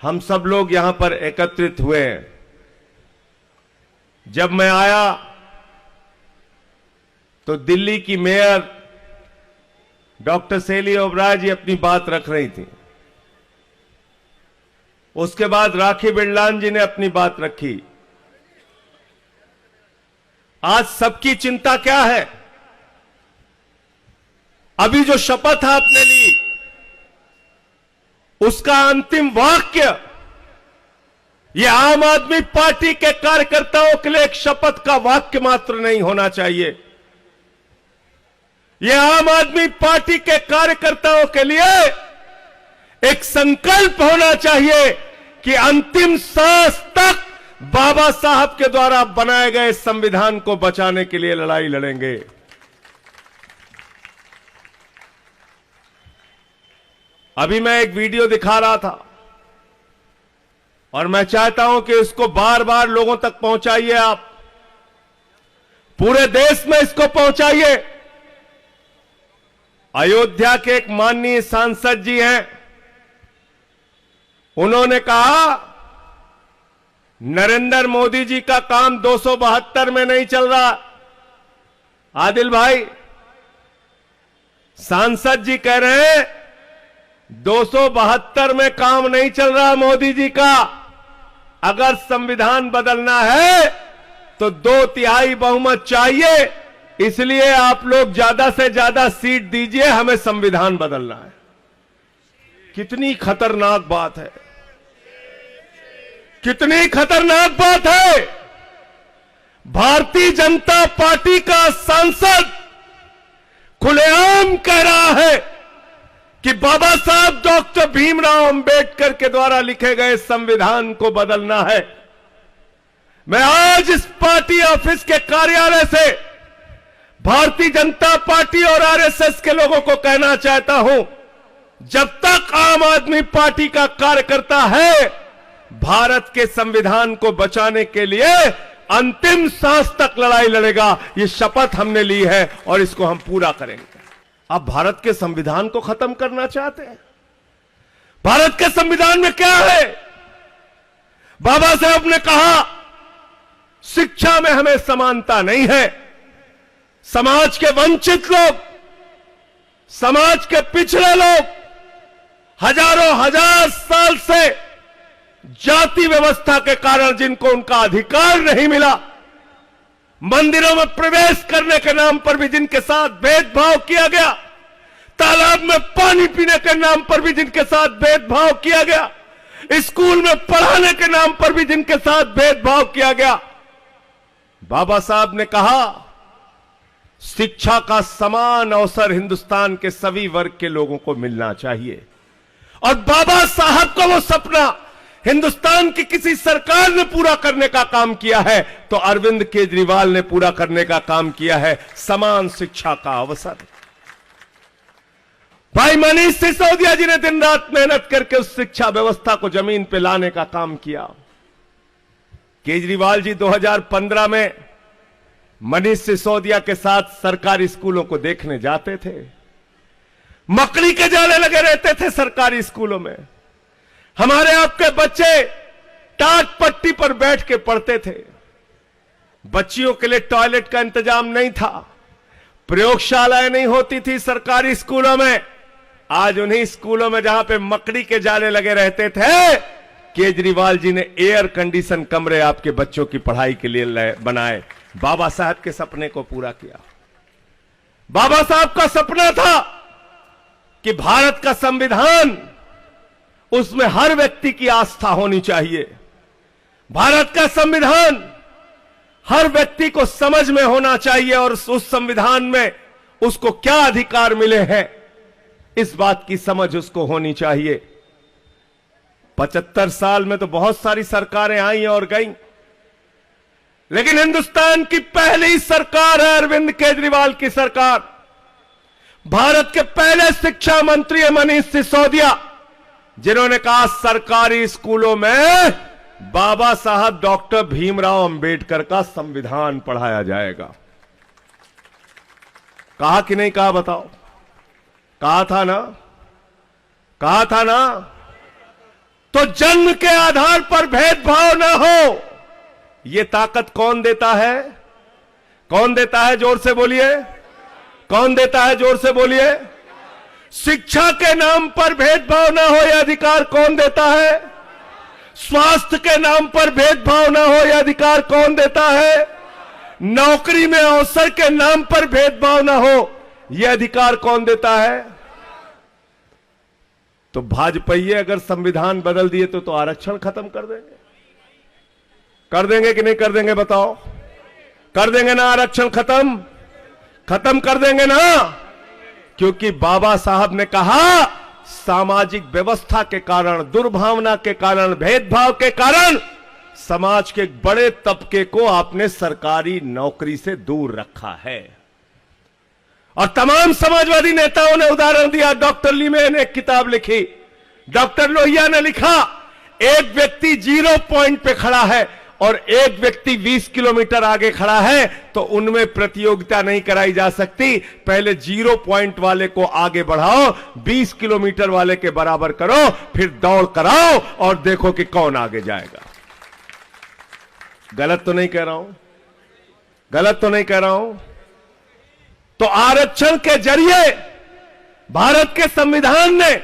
हम सब लोग यहां पर एकत्रित हुए हैं। जब मैं आया तो दिल्ली की मेयर डॉक्टर शैली ओबराय जी अपनी बात रख रही थी। उसके बाद राखी बिरलान जी ने अपनी बात रखी। आज सबकी चिंता क्या है? अभी जो शपथ आपने ली उसका अंतिम वाक्य यह आम आदमी पार्टी के कार्यकर्ताओं के लिए एक शपथ का वाक्य मात्र नहीं होना चाहिए। यह आम आदमी पार्टी के कार्यकर्ताओं के लिए एक संकल्प होना चाहिए कि अंतिम सांस तक बाबा साहब के द्वारा बनाए गए संविधान को बचाने के लिए लड़ाई लड़ेंगे। अभी मैं एक वीडियो दिखा रहा था और मैं चाहता हूं कि इसको बार बार लोगों तक पहुंचाइए। आप पूरे देश में इसको पहुंचाइए। अयोध्या के एक माननीय सांसद जी हैं, उन्होंने कहा नरेंद्र मोदी जी का काम 272 में नहीं चल रहा। आदिल भाई, सांसद जी कह रहे हैं 272 में काम नहीं चल रहा मोदी जी का। अगर संविधान बदलना है तो 2/3 बहुमत चाहिए, इसलिए आप लोग ज्यादा से ज्यादा सीट दीजिए, हमें संविधान बदलना है। कितनी खतरनाक बात है, कितनी खतरनाक बात है। भारतीय जनता पार्टी का सांसद खुलेआम कह रहा है कि बाबा साहब डॉक्टर भीमराव अंबेडकर के द्वारा लिखे गए संविधान को बदलना है। मैं आज इस पार्टी ऑफिस के कार्यालय से भारतीय जनता पार्टी और आरएसएस के लोगों को कहना चाहता हूं, जब तक आम आदमी पार्टी का कार्यकर्ता है, भारत के संविधान को बचाने के लिए अंतिम सांस तक लड़ाई लड़ेगा। ये शपथ हमने ली है और इसको हम पूरा करेंगे। आप भारत के संविधान को खत्म करना चाहते हैं? भारत के संविधान में क्या है? बाबा साहब ने कहा शिक्षा में हमें समानता नहीं है। समाज के वंचित लोग, समाज के पिछड़े लोग हजारों हजार साल से जाति व्यवस्था के कारण जिनको उनका अधिकार नहीं मिला, मंदिरों में प्रवेश करने के नाम पर भी जिनके साथ भेदभाव किया गया, तालाब में पानी पीने के नाम पर भी जिनके साथ भेदभाव किया गया, स्कूल में पढ़ाने के नाम पर भी जिनके साथ भेदभाव किया गया, बाबा साहब ने कहा शिक्षा का समान अवसर हिंदुस्तान के सभी वर्ग के लोगों को मिलना चाहिए। और बाबा साहब का वो सपना हिंदुस्तान की किसी सरकार ने पूरा करने का काम किया है तो अरविंद केजरीवाल ने पूरा करने का काम किया है, समान शिक्षा का अवसर। भाई मनीष सिसोदिया जी ने दिन रात मेहनत करके उस शिक्षा व्यवस्था को जमीन पे लाने का काम किया। केजरीवाल जी 2015 में मनीष सिसोदिया के साथ सरकारी स्कूलों को देखने जाते थे। मकड़ी के जाले लगे रहते थे सरकारी स्कूलों में। हमारे आपके बच्चे टाट पट्टी पर बैठ के पढ़ते थे। बच्चियों के लिए टॉयलेट का इंतजाम नहीं था, प्रयोगशालाएं नहीं होती थी सरकारी स्कूलों में। आज उन्हीं स्कूलों में जहां पे मकड़ी के जाले लगे रहते थे, केजरीवाल जी ने एयर कंडीशन कमरे आपके बच्चों की पढ़ाई के लिए बनाए। बाबा साहब के सपने को पूरा किया। बाबा साहब का सपना था कि भारत का संविधान, उसमें हर व्यक्ति की आस्था होनी चाहिए। भारत का संविधान हर व्यक्ति को समझ में होना चाहिए और उस संविधान में उसको क्या अधिकार मिले हैं, इस बात की समझ उसको होनी चाहिए। 75 साल में तो बहुत सारी सरकारें आई और गईं, लेकिन हिंदुस्तान की पहली सरकार है अरविंद केजरीवाल की सरकार। भारत के पहले शिक्षा मंत्री है मनीष सिसोदिया, जिन्होंने कहा सरकारी स्कूलों में बाबा साहब डॉक्टर भीमराव अंबेडकर का संविधान पढ़ाया जाएगा। कहा कि नहीं कहा? बताओ। कहा था ना? कहा था ना? तो जन्म के आधार पर भेदभाव ना हो। यह ताकत कौन देता है? कौन देता है? जोर से बोलिए। कौन देता है? जोर से बोलिए। शिक्षा के नाम पर भेदभाव ना हो यह अधिकार कौन देता है? स्वास्थ्य के नाम पर भेदभाव ना हो यह अधिकार कौन देता है? नौकरी में अवसर के नाम पर भेदभाव ना हो यह अधिकार कौन देता है? तो भाजपा अगर संविधान बदल दिए तो आरक्षण खत्म कर देंगे। कर देंगे कि नहीं कर देंगे? बताओ। कर देंगे ना? आरक्षण खत्म कर देंगे ना? क्योंकि बाबा साहब ने कहा सामाजिक व्यवस्था के कारण, दुर्भावना के कारण, भेदभाव के कारण समाज के एक बड़े तबके को आपने सरकारी नौकरी से दूर रखा है। और तमाम समाजवादी नेताओं ने उदाहरण दिया। डॉक्टर लीमे ने एक किताब लिखी, डॉक्टर लोहिया ने लिखा, एक व्यक्ति 0 पॉइंट पे खड़ा है और एक व्यक्ति 20 किलोमीटर आगे खड़ा है, तो उनमें प्रतियोगिता नहीं कराई जा सकती। पहले 0 पॉइंट वाले को आगे बढ़ाओ, 20 किलोमीटर वाले के बराबर करो, फिर दौड़ कराओ और देखो कि कौन आगे जाएगा। गलत तो नहीं कह रहा हूं? गलत तो नहीं कह रहा हूं? तो आरक्षण के जरिए भारत के संविधान ने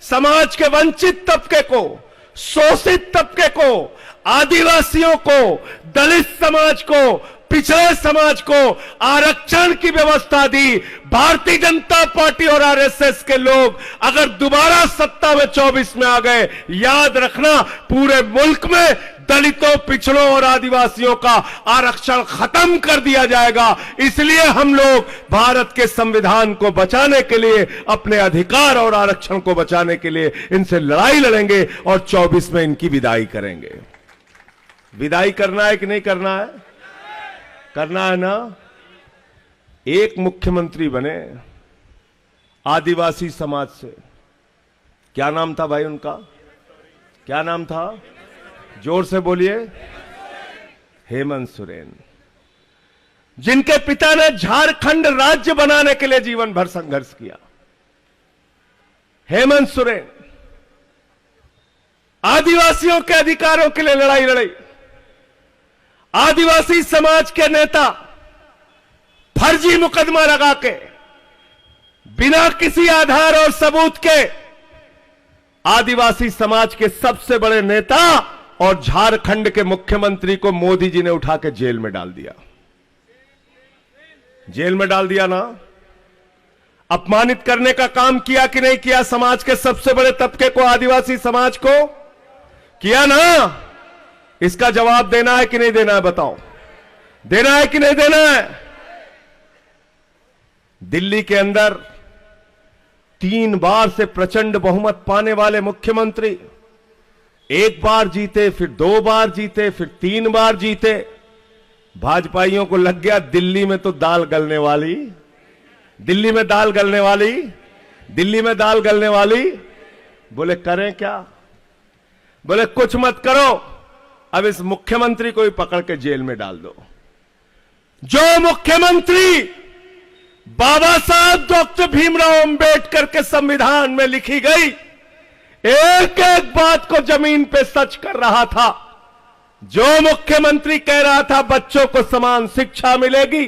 समाज के वंचित तबके को, शोषित तबके को, आदिवासियों को, दलित समाज को, पिछड़े समाज को आरक्षण की व्यवस्था दी। भारतीय जनता पार्टी और आरएसएस के लोग अगर दोबारा सत्ता में 24 में आ गए, याद रखना पूरे मुल्क में दलितों, पिछड़ों और आदिवासियों का आरक्षण खत्म कर दिया जाएगा। इसलिए हम लोग भारत के संविधान को बचाने के लिए, अपने अधिकार और आरक्षण को बचाने के लिए इनसे लड़ाई लड़ेंगे और 24 में इनकी विदाई करेंगे। विदाई करना है कि नहीं करना है? करना है ना? एक मुख्यमंत्री बने आदिवासी समाज से। क्या नाम था भाई उनका? क्या नाम था? जोर से बोलिए। हेमंत सोरेन, जिनके पिता ने झारखंड राज्य बनाने के लिए जीवन भर संघर्ष किया। हेमंत सोरेन आदिवासियों के अधिकारों के लिए लड़ाई लड़ी। आदिवासी समाज के नेता फर्जी मुकदमा लगा के, बिना किसी आधार और सबूत के आदिवासी समाज के सबसे बड़े नेता और झारखंड के मुख्यमंत्री को मोदी जी ने उठा के जेल में डाल दिया। जेल में डाल दिया ना? अपमानित करने का काम किया कि नहीं किया? समाज के सबसे बड़े तबके को, आदिवासी समाज को किया ना? इसका जवाब देना है कि नहीं देना है? बताओ। देना है कि नहीं देना है? दिल्ली के अंदर 3 बार से प्रचंड बहुमत पाने वाले मुख्यमंत्री, एक बार जीते, फिर 2 बार जीते, फिर 3 बार जीते। भाजपाइयों को लग गया दिल्ली में तो दाल गलने वाली, दिल्ली में दाल गलने वाली, दिल्ली में दाल गलने वाली। बोले करें क्या? बोले कुछ मत करो, अब इस मुख्यमंत्री को ही पकड़ के जेल में डाल दो। जो मुख्यमंत्री बाबा साहब डॉक्टर भीमराव अंबेडकर के संविधान में लिखी गई एक एक बात को जमीन पे सच कर रहा था, जो मुख्यमंत्री कह रहा था बच्चों को समान शिक्षा मिलेगी,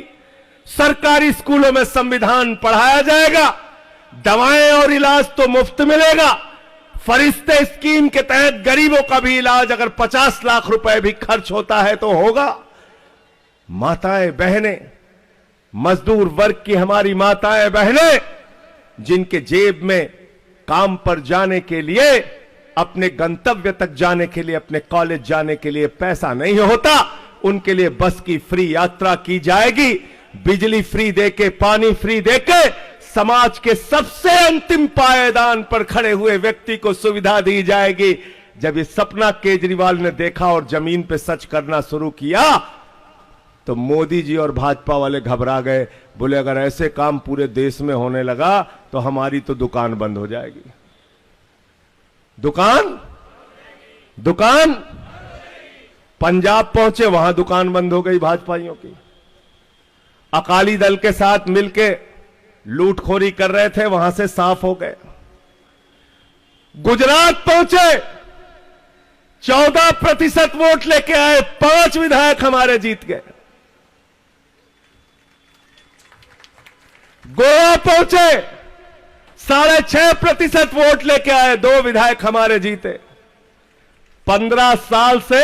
सरकारी स्कूलों में संविधान पढ़ाया जाएगा, दवाएं और इलाज तो मुफ्त मिलेगा, फरिश्ते स्कीम के तहत गरीबों का भी इलाज अगर 50 लाख रुपए भी खर्च होता है तो होगा। माताएं बहनें, मजदूर वर्ग की हमारी माताएं बहनें, जिनके जेब में काम पर जाने के लिए, अपने गंतव्य तक जाने के लिए, अपने कॉलेज जाने के लिए पैसा नहीं होता, उनके लिए बस की फ्री यात्रा की जाएगी। बिजली फ्री देके, पानी फ्री देके समाज के सबसे अंतिम पायदान पर खड़े हुए व्यक्ति को सुविधा दी जाएगी। जब ये सपना केजरीवाल ने देखा और जमीन पे सच करना शुरू किया तो मोदी जी और भाजपा वाले घबरा गए। बोले अगर ऐसे काम पूरे देश में होने लगा तो हमारी तो दुकान बंद हो जाएगी। दुकान पंजाब पहुंचे, वहां दुकान बंद हो गई भाजपाइयों की। अकाली दल के साथ मिलके लूटखोरी कर रहे थे, वहां से साफ हो गए। गुजरात पहुंचे, 14% वोट लेके आए, 5 विधायक हमारे जीत गए। गोवा पहुंचे, 6.5% वोट लेके आए, 2 विधायक हमारे जीते। 15 साल से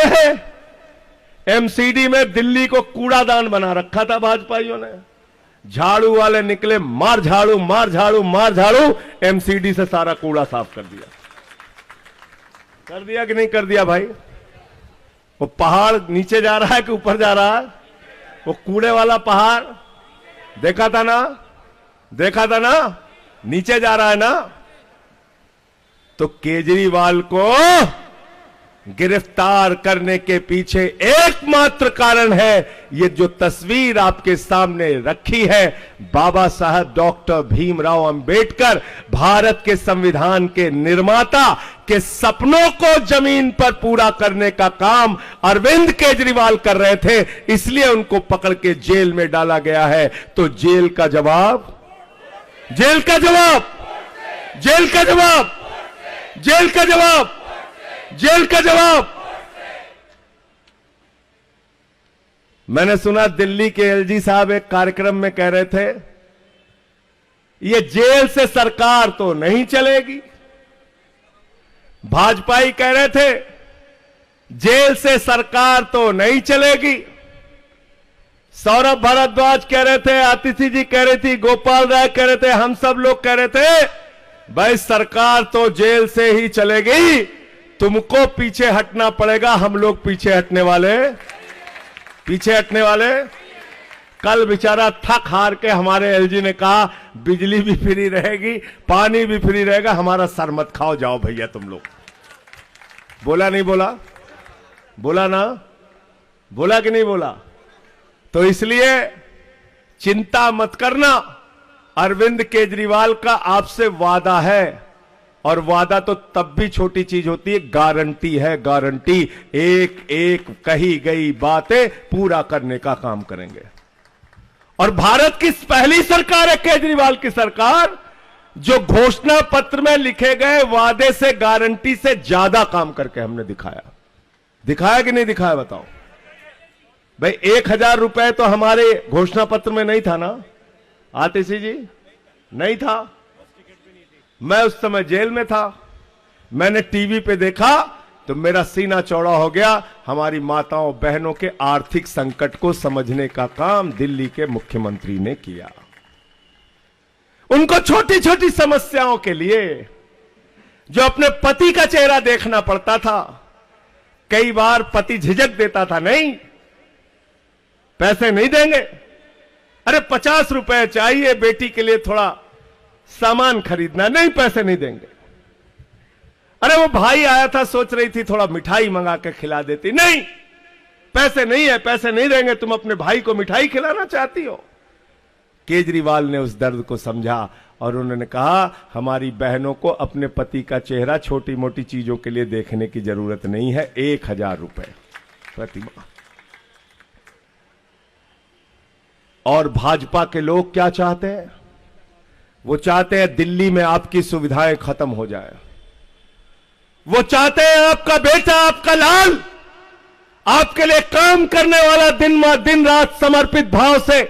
एमसीडी में दिल्ली को कूड़ादान बना रखा था भाजपाइयों ने। झाड़ू वाले निकले, मार झाड़ू मार झाड़ू मार झाड़ू, एमसीडी से सारा कूड़ा साफ कर दिया। कर दिया कि नहीं कर दिया भाई? वो पहाड़ नीचे जा रहा है कि ऊपर जा रहा है? वो कूड़े वाला पहाड़ देखा था ना, देखा था ना, नीचे जा रहा है ना। तो केजरीवाल को गिरफ्तार करने के पीछे एकमात्र कारण है, ये जो तस्वीर आपके सामने रखी है, बाबा साहब डॉक्टर भीमराव अंबेडकर, भारत के संविधान के निर्माता के सपनों को जमीन पर पूरा करने का काम अरविंद केजरीवाल कर रहे थे, इसलिए उनको पकड़ के जेल में डाला गया है। तो जेल का जवाब, जेल का जवाब, जेल का जवाब, जेल का जवाब, जेल का जवाब। मैंने सुना दिल्ली के एलजी साहब एक कार्यक्रम में कह रहे थे, ये जेल से सरकार तो नहीं चलेगी। भाजपाई कह रहे थे, जेल से सरकार तो नहीं चलेगी। सौरभ भारद्वाज कह रहे थे, आतिशी जी कह रही थी, गोपाल राय कह रहे थे, हम सब लोग कह रहे थे, भाई सरकार तो जेल से ही चलेगी, तुमको पीछे हटना पड़ेगा। हम लोग पीछे हटने वाले, पीछे हटने वाले। कल बेचारा थक हार के हमारे एलजी ने कहा, बिजली भी फ्री रहेगी, पानी भी फ्री रहेगा, हमारा सर मत खाओ, जाओ भैया तुम लोग। बोला नहीं बोला? बोला ना? बोला कि नहीं बोला? तो इसलिए चिंता मत करना, अरविंद केजरीवाल का आपसे वादा है, और वादा तो तब भी छोटी चीज होती है, गारंटी है, गारंटी। एक एक कही गई बातें पूरा करने का काम करेंगे। और भारत की पहली सरकार है केजरीवाल की सरकार, जो घोषणा पत्र में लिखे गए वादे से, गारंटी से ज्यादा काम करके हमने दिखाया। दिखाया कि नहीं दिखाया बताओ भाई? 1000 रुपए तो हमारे घोषणा पत्र में नहीं था ना आतिशी जी? नहीं था। मैं उस समय जेल में था, मैंने टीवी पे देखा तो मेरा सीना चौड़ा हो गया। हमारी माताओं बहनों के आर्थिक संकट को समझने का काम दिल्ली के मुख्यमंत्री ने किया। उनको छोटी छोटी समस्याओं के लिए, जो अपने पति का चेहरा देखना पड़ता था, कई बार पति झिझक देता था, नहीं पैसे नहीं देंगे, अरे 50 रुपए चाहिए बेटी के लिए, थोड़ा सामान खरीदना, नहीं पैसे नहीं देंगे। अरे वो भाई आया था, सोच रही थी थोड़ा मिठाई मंगा के खिला देती, नहीं पैसे नहीं है, पैसे नहीं देंगे, तुम अपने भाई को मिठाई खिलाना चाहती हो। केजरीवाल ने उस दर्द को समझा और उन्होंने कहा, हमारी बहनों को अपने पति का चेहरा छोटी मोटी चीजों के लिए देखने की जरूरत नहीं है, 1000 रुपए प्रति माह। और भाजपा के लोग क्या चाहते हैं? वो चाहते हैं दिल्ली में आपकी सुविधाएं खत्म हो जाए। वो चाहते हैं आपका बेटा, आपका लाल आपके लिए काम करने वाला, दिन रात समर्पित भाव से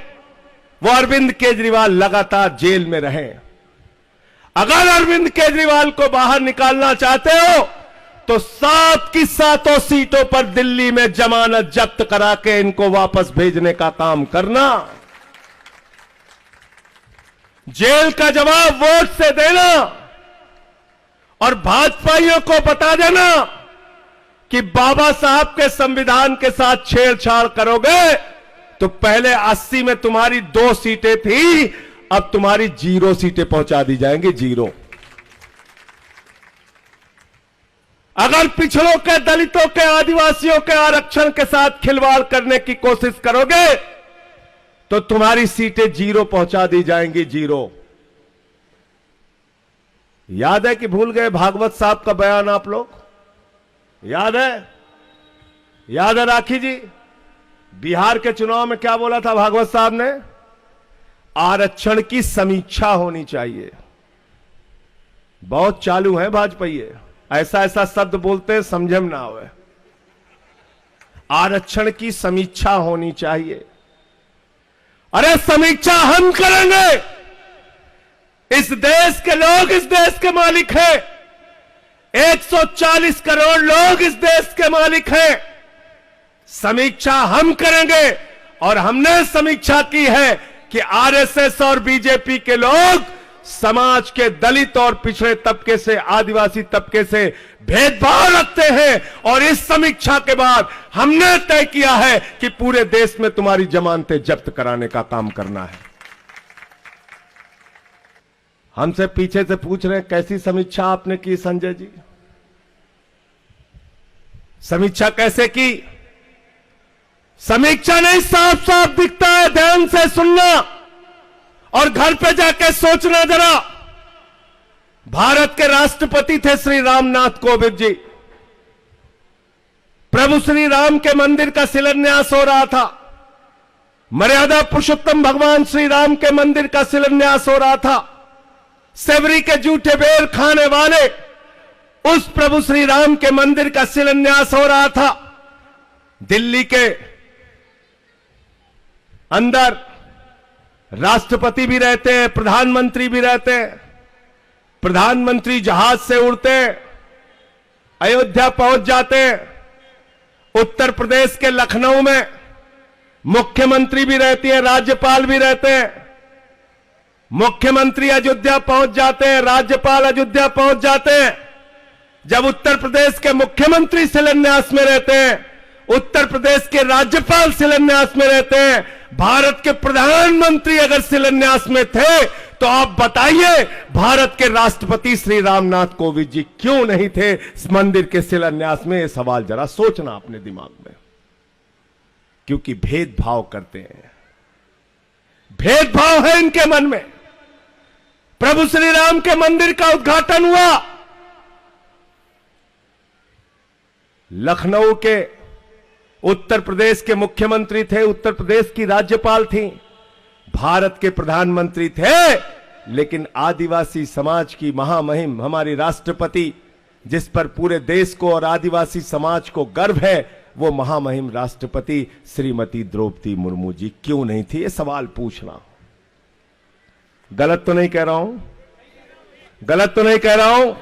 वो अरविंद केजरीवाल लगातार जेल में रहे। अगर अरविंद केजरीवाल को बाहर निकालना चाहते हो तो 7 की 7 सीटों पर दिल्ली में जमानत जब्त करा के इनको वापस भेजने का काम करना। जेल का जवाब वोट से देना, और भाजपाइयों को बता देना कि बाबा साहब के संविधान के साथ छेड़छाड़ करोगे तो पहले 80 में तुम्हारी 2 सीटें थी, अब तुम्हारी 0 सीटें पहुंचा दी जाएंगी, 0। अगर पिछड़ों के, दलितों के, आदिवासियों के आरक्षण के साथ खिलवाड़ करने की कोशिश करोगे तो तुम्हारी सीटें 0 पहुंचा दी जाएंगी, 0। याद है कि भूल गए भागवत साहब का बयान? आप लोग याद है? याद है राखी जी? बिहार के चुनाव में क्या बोला था भागवत साहब ने? आरक्षण की समीक्षा होनी चाहिए। बहुत चालू है भाजपाई, ऐसा ऐसा शब्द बोलते हैं समझे में ना आवे। आरक्षण की समीक्षा होनी चाहिए। अरे समीक्षा हम करेंगे। इस देश के लोग इस देश के मालिक हैं। 140 करोड़ लोग इस देश के मालिक हैं। समीक्षा हम करेंगे और हमने समीक्षा की है कि आरएसएस और बीजेपी के लोग समाज के दलित और पिछड़े तबके से, आदिवासी तबके से भेदभाव रखते हैं। और इस समीक्षा के बाद हमने तय किया है कि पूरे देश में तुम्हारी जमानतें जब्त कराने का काम करना है। हमसे पीछे से पूछ रहे हैं कैसी समीक्षा आपने की संजय जी? समीक्षा कैसे की? समीक्षा नहीं, साफ साफ दिखता है। ध्यान से सुनना और घर पे जाके सोचना जरा। भारत के राष्ट्रपति थे श्री रामनाथ कोविंद जी। प्रभु श्री राम के मंदिर का शिलान्यास हो रहा था। मर्यादा पुरुषोत्तम भगवान श्री राम के मंदिर का शिलान्यास हो रहा था। सेवरी के जूठे बेर खाने वाले उस प्रभु श्री राम के मंदिर का शिलान्यास हो रहा था। दिल्ली के अंदर राष्ट्रपति भी रहते हैं, प्रधानमंत्री भी रहते हैं। प्रधानमंत्री जहाज से उड़ते हैं, अयोध्या पहुंच जाते हैं। उत्तर प्रदेश के लखनऊ में मुख्यमंत्री भी रहती है, राज्यपाल भी रहते हैं। मुख्यमंत्री अयोध्या पहुंच जाते हैं, राज्यपाल अयोध्या पहुंच जाते हैं। जब उत्तर प्रदेश के मुख्यमंत्री शिलान्यास में रहते हैं, उत्तर प्रदेश के राज्यपाल शिलान्यास में रहते हैं, भारत के प्रधानमंत्री अगर शिलान्यास में थे, तो आप बताइए भारत के राष्ट्रपति श्री रामनाथ कोविंद जी क्यों नहीं थे इस मंदिर के शिलान्यास में? यह सवाल जरा सोचना अपने दिमाग में। क्योंकि भेदभाव करते हैं, भेदभाव है इनके मन में। प्रभु श्री राम के मंदिर का उद्घाटन हुआ, लखनऊ के उत्तर प्रदेश के मुख्यमंत्री थे, उत्तर प्रदेश की राज्यपाल थी, भारत के प्रधानमंत्री थे, लेकिन आदिवासी समाज की महामहिम हमारी राष्ट्रपति, जिस पर पूरे देश को और आदिवासी समाज को गर्व है, वो महामहिम राष्ट्रपति श्रीमती द्रौपदी मुर्मू जी क्यों नहीं थी? ये सवाल पूछना। गलत तो नहीं कह रहा हूं? गलत तो नहीं कह रहा हूं?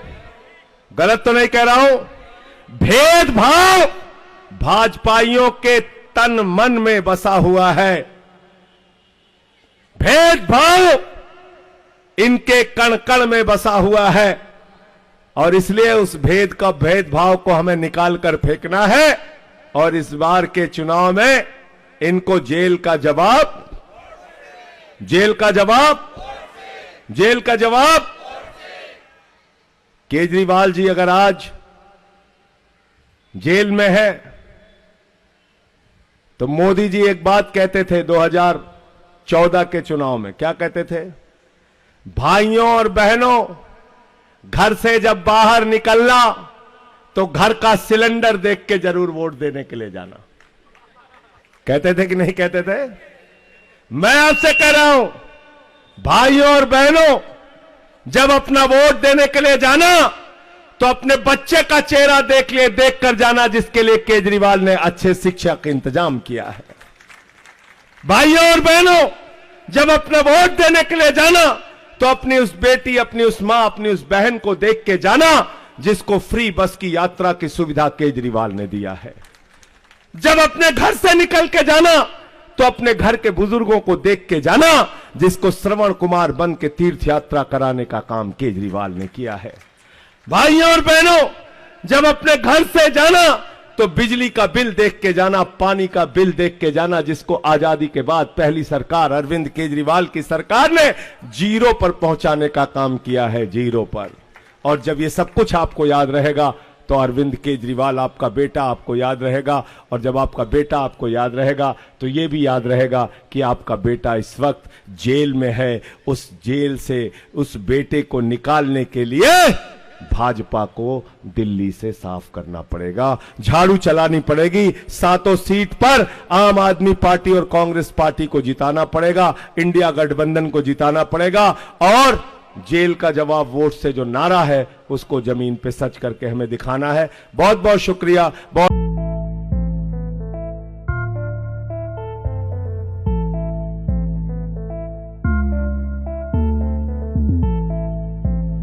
गलत तो नहीं कह रहा हूं? भेदभाव भाजपाइयों के तन मन में बसा हुआ है। भेदभाव इनके कण कण में बसा हुआ है और इसलिए उस भेदभाव को हमें निकाल कर फेंकना है। और इस बार के चुनाव में इनको जेल का जवाब केजरीवाल जी अगर आज जेल में है तो मोदी जी एक बात कहते थे 2014 के चुनाव में, क्या कहते थे? भाइयों और बहनों, घर से जब बाहर निकलना तो घर का सिलेंडर देख के जरूर वोट देने के लिए जाना। कहते थे कि नहीं कहते थे? मैं आपसे कह रहा हूं, भाइयों और बहनों, जब अपना वोट देने के लिए जाना तो अपने बच्चे का चेहरा देख कर जाना, जिसके लिए केजरीवाल ने अच्छे शिक्षा का इंतजाम किया है। भाइयों और बहनों, जब अपना वोट देने के लिए जाना तो अपनी उस बेटी, अपनी उस मां, अपनी उस बहन को देख के जाना जिसको फ्री बस की यात्रा की सुविधा केजरीवाल ने दिया है। जब अपने घर से निकल के जाना तो अपने घर के बुजुर्गों को देख के जाना जिसको श्रवण कुमार बन के तीर्थ यात्रा कराने का काम केजरीवाल ने किया है। भाइयों और बहनों, जब अपने घर से जाना तो बिजली का बिल देख के जाना, पानी का बिल देख के जाना, जिसको आजादी के बाद पहली सरकार अरविंद केजरीवाल की सरकार ने जीरो पर पहुंचाने का काम किया है, जीरो पर। और जब ये सब कुछ आपको याद रहेगा तो अरविंद केजरीवाल आपका बेटा आपको याद रहेगा। और जब आपका बेटा आपको याद रहेगा तो ये भी याद रहेगा कि आपका बेटा इस वक्त जेल में है। उस जेल से उस बेटे को निकालने के लिए भाजपा को दिल्ली से साफ करना पड़ेगा, झाड़ू चलानी पड़ेगी, 7 सीट पर आम आदमी पार्टी और कांग्रेस पार्टी को जिताना पड़ेगा, इंडिया गठबंधन को जिताना पड़ेगा और जेल का जवाब वोट से जो नारा है उसको जमीन पे सच करके हमें दिखाना है। बहुत बहुत शुक्रिया। बहुत